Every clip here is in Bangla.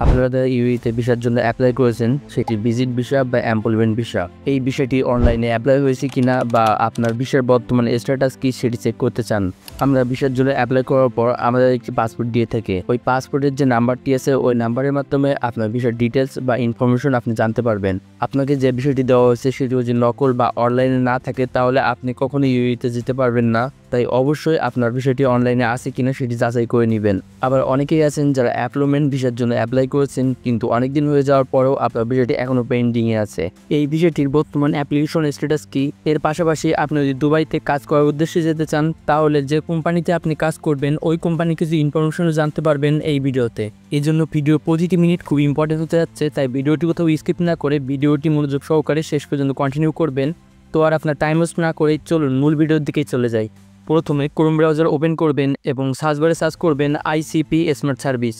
আপনারা ইউএইতে ভিসার জন্য অ্যাপ্লাই করেছেন, সেটি ভিজিট ভিসা বা এমপ্লয়মেন্ট ভিসা। এই বিষয়টি অনলাইনে অ্যাপ্লাই হয়েছে কিনা বা আপনার ভিসার বর্তমান স্ট্যাটাস কি সেটি চেক করতে চান। আমরা ভিসার জন্য অ্যাপ্লাই করার পর আমাদের একটি পাসপোর্ট দিয়ে থাকে। ওই পাসপোর্টের যে নাম্বারটি আছে ওই নাম্বারের মাধ্যমে আপনার ভিসার ডিটেলস বা ইনফরমেশন আপনি জানতে পারবেন। আপনাকে যে বিষয়টি দেওয়া হয়েছে সেটি যদি নকল বা অনলাইনে না থাকে তাহলে আপনি কখনো ইউএইতে যেতে পারবেন না। তাই অবশ্যই আপনার বিষয়টি অনলাইনে আছে কিনা সেটি যাচাই করে নেবেন। আবার অনেকেই আছেন যারা এমপ্লয়মেন্ট ভিসার জন্য অ্যাপ্লাই করেছেন কিন্তু অনেকদিন হয়ে যাওয়ার পরেও আপনার বিষয়টি এখনও পেন্ডিংয়ে আছে। এই বিষয়টির বর্তমান অ্যাপ্লিকেশন স্ট্যাটাস কি, এর পাশাপাশি আপনি যদি দুবাইতে কাজ করার উদ্দেশ্যে যেতে চান তাহলে যে কোম্পানিতে আপনি কাজ করবেন ওই কোম্পানির কিছু ইনফরমেশনও জানতে পারবেন এই ভিডিওতে। এই জন্য ভিডিও প্রতিটি মিনিট খুব ইম্পর্টেন্ট হতে যাচ্ছে, তাই ভিডিওটি কোথাও স্কিপ না করে ভিডিওটি মনোযোগ সহকারে শেষ পর্যন্ত কন্টিনিউ করবেন। তো আর আপনার টাইম ওয়েস্ট না করে চলুন মূল ভিডিওর দিকেই চলে যাই। প্রথমে ক্রোম ব্রাউজার ওপেন করবেন এবং সার্চ বারে সার্চ করবেন আইসিপি স্মার্ট সার্ভিস।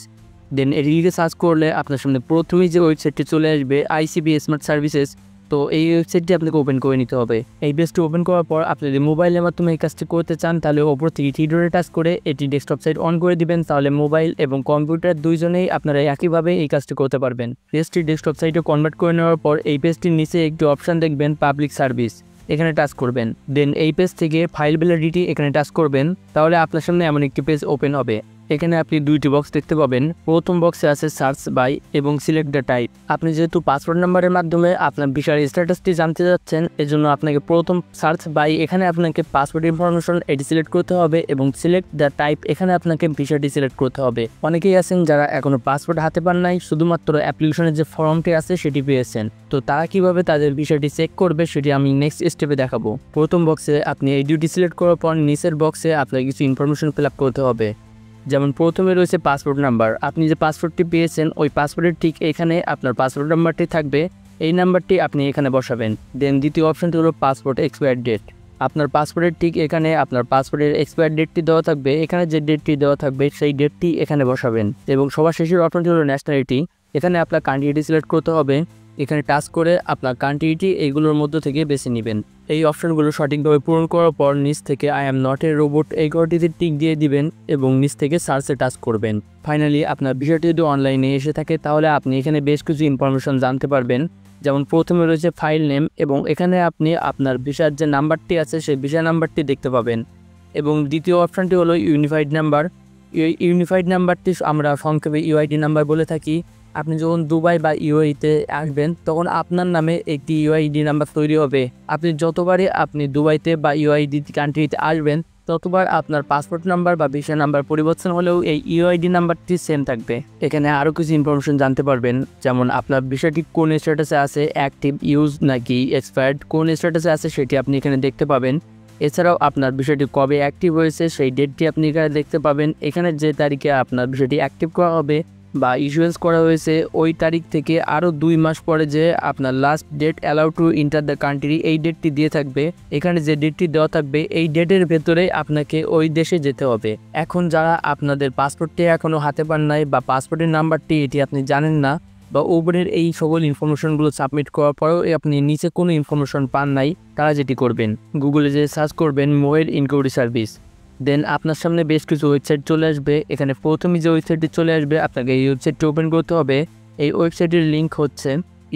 দেন এটি লিখে সার্চ করলে আপনার সামনে প্রথমেই যে ওয়েবসাইটটি চলে আসবে আইসিপি স্মার্ট সার্ভিসেস। তো এই ওয়েবসাইটটি আপনাকে ওপেন করে নিতে হবে। এই পেজটি ওপেন করার পর আপনি যদি মোবাইলের মাধ্যমে এই কাজটি করতে চান তাহলে ওপর থেকে থ্রি ডটে টাচ করে এটি ডেস্কটপ সাইট অন করে দিবেন। তাহলে মোবাইল এবং কম্পিউটার দুইজনেই আপনারা একইভাবে এই কাজটি করতে পারবেন। পেজটি ডেস্কটপ সাইটে কনভার্ট করে নেওয়ার পর এই পেজটির নিচে একটি অপশান দেখবেন পাবলিক সার্ভিস, এখানে টাচ করবেন। দেন এই পেজ থেকে ফাইল ভ্যালিডিটি এখানে টাচ করবেন। তাহলে আপনার সামনে এমন একটি পেজ ওপেন হবে। এখানে আপনি দুইটি বক্স দেখতে পাবেন। প্রথম বক্সে আছে সার্চ বাই এবং সিলেক্ট দ্য টাইপ। আপনি যেহেতু পাসপোর্ট নাম্বারের মাধ্যমে আপনার ভিসার স্ট্যাটাসটি জানতে যাচ্ছেন এজন্য আপনাকে প্রথম সার্চ বাই এখানে আপনাকে পাসপোর্ট ইনফরমেশন এটি সিলেক্ট করতে হবে এবং সিলেক্ট দ্য টাইপ এখানে আপনাকে ভিসাটি সিলেক্ট করতে হবে। অনেকেই আছেন যারা এখনো পাসপোর্ট হাতে পান নাই, শুধুমাত্র অ্যাপ্লিকেশনের যে ফর্মটি আছে সেটি পেয়েছেন। তো তারা কিভাবে তাদের ভিসাটি চেক করবে সেটি আমি নেক্সট স্টেপে দেখাবো। প্রথম বক্সে আপনি এই ডিউটি সিলেক্ট করার পর নিচের বক্সে আপনাকে কিছু ইনফরমেশন ফিল আপ করতে হবে। যেমন প্রথমে রয়েছে পাসপোর্ট নাম্বার। আপনি যে পাসপোর্টটি পেয়েছেন ওই পাসপোর্টের ঠিক এখানে আপনার পাসপোর্ট নাম্বারটি থাকবে, এই নাম্বারটি আপনি এখানে বসাবেন। দেন দ্বিতীয় অপশনটি হলো পাসপোর্ট এক্সপায়ার ডেট। আপনার পাসপোর্টের ঠিক এখানে আপনার পাসপোর্টের এক্সপায়ার ডেটটি দেওয়া থাকবে, এখানে যে ডেটটি দেওয়া থাকবে সেই ডেটটি এখানে বসাবেন। এবং সবার শেষের অপশনটি হলো ন্যাশনালিটি। এখানে আপনার কান্ট্রিটি সিলেক্ট করতে হবে, এখানে টাচ করে আপনার কান্ট্রিটি এইগুলোর মধ্য থেকে বেছে নেবেন। এই অপশনগুলো সঠিকভাবে পূরণ করার পর নিচ থেকে I am not a robot এই ঘরটিতে টিক দিয়ে দিবেন এবং নিচ থেকে সার্চে টাচ করবেন। ফাইনালি আপনার বিষয়টি যদি অনলাইনে এসে থাকে তাহলে আপনি এখানে বেশ কিছু ইনফরমেশন জানতে পারবেন। যেমন প্রথমে রয়েছে ফাইল নেম এবং এখানে আপনি আপনার ভিসার যে নাম্বারটি আছে সেই ভিসা নাম্বারটি দেখতে পাবেন। এবং দ্বিতীয় অপশনটি হলো ইউনিফাইড নাম্বার। এই ইউনিফাইড নাম্বারটি আমরা সংক্ষেপে ইউআইডি নাম্বার বলে থাকি। আপনি যখন দুবাই বা ইউএইতে আসবেন তখন আপনার নামে একটি ইউআইডি নাম্বার তৈরি হবে। আপনি যতবারই আপনি দুবাইতে বা ইউআইডি কান্ট্রিতে আসবেন ততবার আপনার পাসপোর্ট নাম্বার বা ভিসা নাম্বার পরিবর্তন হলেও এই ইউআইডি নাম্বারটি সেম থাকবে। এখানে আরও কিছু ইনফরমেশন জানতে পারবেন, যেমন আপনার ভিসাটি কোন স্ট্যাটাসে আছে, অ্যাক্টিভ, ইউজ নাকি এক্সপায়ার্ড, কোন স্ট্যাটাসে আছে সেটি আপনি এখানে দেখতে পাবেন। এছাড়াও আপনার বিষয়টি কবে অ্যাক্টিভ হয়েছে সেই ডেটটি আপনি এখানে দেখতে পাবেন। এখানে যে তারিখে আপনার বিষয়টি অ্যাক্টিভ করা হবে বা ইস্যুয়েন্স করা হয়েছে ওই তারিখ থেকে আরও 2 মাস পরে যে আপনার last date allow to enter the country এই ডেটটি দিয়ে থাকবে। এখানে যে ডেটটি দেওয়া থাকবে এই ডেটের ভেতরে আপনাকে ওই দেশে যেতে হবে। এখন যারা আপনাদের পাসপোর্টটি এখনও হাতে পান নাই বা পাসপোর্টের নাম্বারটি এটি আপনি জানেন না বা ওপরের এই সকল ইনফরমেশনগুলো সাবমিট করার পরেও আপনি নিচে কোনো ইনফরমেশন পান নাই, তারা যেটি করবেন গুগলে যে সার্চ করবেন মোয়ের ইনকোয়ারি সার্ভিস। দেন আপনার সামনে বেশ কিছু ওয়েবসাইট চলে আসবে। এখানে প্রথমে যে ওয়েবসাইটটি চলে আসবে আপনাকে এই ওয়েবসাইটটি ওপেন করতে হবে। এই ওয়েবসাইটের লিঙ্ক হচ্ছে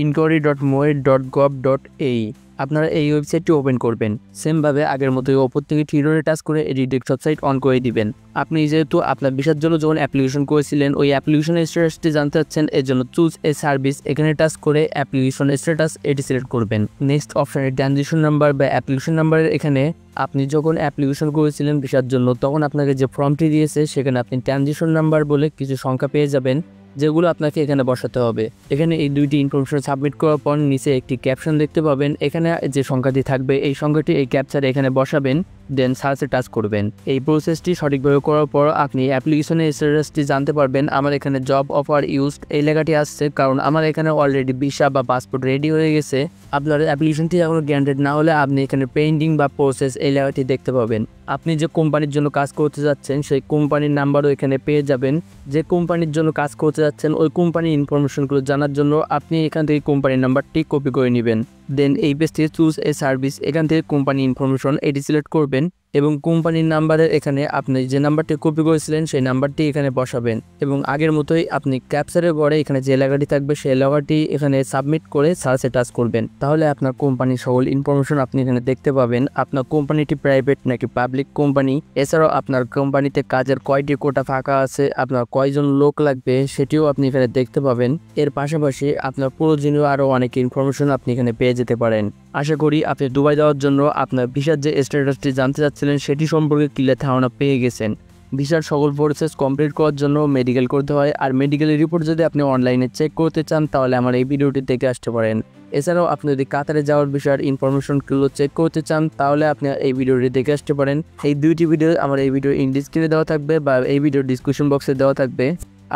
inquiry.moed.gov.ae। আপনারা এই ওয়েবসাইটটি ওপেন করবেন। সেমভাবে আগের মতোই ওপর থেকে থ্রি ডটে টাচ করে এটি ডেস্কটপ সাইট অন করে দিবেন। আপনি যেহেতু আপনার ভিসার জন্য যখন অ্যাপ্লিকেশন করেছিলেন ওই অ্যাপ্লিকেশনের স্ট্যাটাসটি জানতে চাচ্ছেন এর জন্য চুজ এ সার্ভিস এখানে টাচ করে অ্যাপ্লিকেশন স্ট্যাটাস এটি সিলেক্ট করবেন। নেক্সট অপশানে ট্রানজিশন নাম্বার বা অ্যাপ্লিকেশন নাম্বারের এখানে আপনি যখন অ্যাপ্লিকেশন করেছিলেন ভিসার জন্য তখন আপনাকে যে ফর্মটি দিয়েছে সেখানে আপনি ট্রানজিশন নাম্বার বলে কিছু সংখ্যা পেয়ে যাবেন যেগুলো আপনাকে এখানে বসাতে হবে। এখানে এই দুইটি ইনফরমেশন সাবমিট করার পর নিচে একটি ক্যাপশন দেখতে পাবেন। এখানে যে সংখ্যাটি থাকবে এই সংখ্যাটি এই ক্যাপচারে এখানে বসাবেন, দেন সার্চে টাচ করবেন। এই প্রসেসটি সঠিকভাবে করার পর আপনি অ্যাপ্লিকেশনের স্ট্যাটাসটি জানতে পারবেন। আমার এখানে জব অফার ইউজড এই লেখাটি আসছে কারণ আমার এখানে অলরেডি ভিসা বা পাসপোর্ট রেডি হয়ে গেছে। আপনার অ্যাপ্লিকেশনটি এখনও গ্রান্টেড না হলে আপনি এখানে পেন্ডিং বা প্রসেস এই লেখাটি দেখতে পাবেন। আপনি যে কোম্পানির জন্য কাজ করতে যাচ্ছেন সেই কোম্পানির নাম্বারও এখানে পেয়ে যাবেন। যে কোম্পানির জন্য কাজ করতে যাচ্ছেন ওই কোম্পানির ইনফরমেশনগুলো জানার জন্য আপনি এখান থেকে কোম্পানির নাম্বারটি কপি করে নেবেন। দেন এই পেজ থেকে চুজ এ সার্ভিস এখান থেকে কোম্পানি ইনফরমেশন এটি সিলেক্ট করবেন এবং কোম্পানির নাম্বারের এখানে আপনি যে নাম্বারটি কপি করেছিলেন সেই নাম্বারটি এখানে বসাবেন এবং আগের মতোই আপনি ক্যাপচারের পরে এখানে যে লেখাটি থাকবে সেই লেখাটি এখানে সাবমিট করে সার্চে টাচ করবেন। তাহলে আপনার কোম্পানির সকল ইনফরমেশন আপনি এখানে দেখতে পাবেন। আপনার কোম্পানিটি প্রাইভেট নাকি পাবলিক কোম্পানি, এছাড়াও আপনার কোম্পানিতে কাজের কয়টি কোটা ফাঁকা আছে, আপনার কয়জন লোক লাগবে সেটিও আপনি এখানে দেখতে পাবেন। এর পাশাপাশি আপনার প্রয়োজনীয় আরও অনেক ইনফরমেশন আপনি এখানে পেয়ে যেতে পারেন। আশা করি আপনি দুবাই যাওয়ার জন্য আপনার ভিসার যে স্ট্যাটাসটি জানতে চাচ্ছিলেন সেটি সম্পর্কে ক্লিয়ার ধারণা পেয়ে গেছেন। ভিসার সকল প্রসেস কমপ্লিট করার জন্য মেডিকেল করতে হয়, আর মেডিকেলের রিপোর্ট যদি আপনি অনলাইনে চেক করতে চান তাহলে আমার এই ভিডিওটি দেখে আসতে পারেন। এছাড়াও আপনি যদি কাতারে যাওয়ার বিষয়ের ইনফরমেশনগুলো চেক করতে চান তাহলে আপনি এই ভিডিওটি দেখে আসতে পারেন। এই দুইটি ভিডিও আমার এই ভিডিও ইন স্ক্রিনে দেওয়া থাকবে বা এই ভিডিও ডিসক্রিপশন বক্সে দেওয়া থাকবে।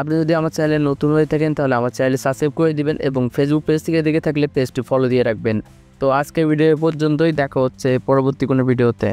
আপনি যদি আমার চ্যানেলে নতুন হয়ে থাকেন তাহলে আমার চ্যানেলে সাবস্ক্রাইব করে দিবেন এবং ফেসবুক পেজ থেকে দেখে থাকলে পেজটি ফলো দিয়ে রাখবেন। তো আজকের ভিডিও পর্যন্তই, দেখা হচ্ছে পরবর্তী কোনো ভিডিওতে।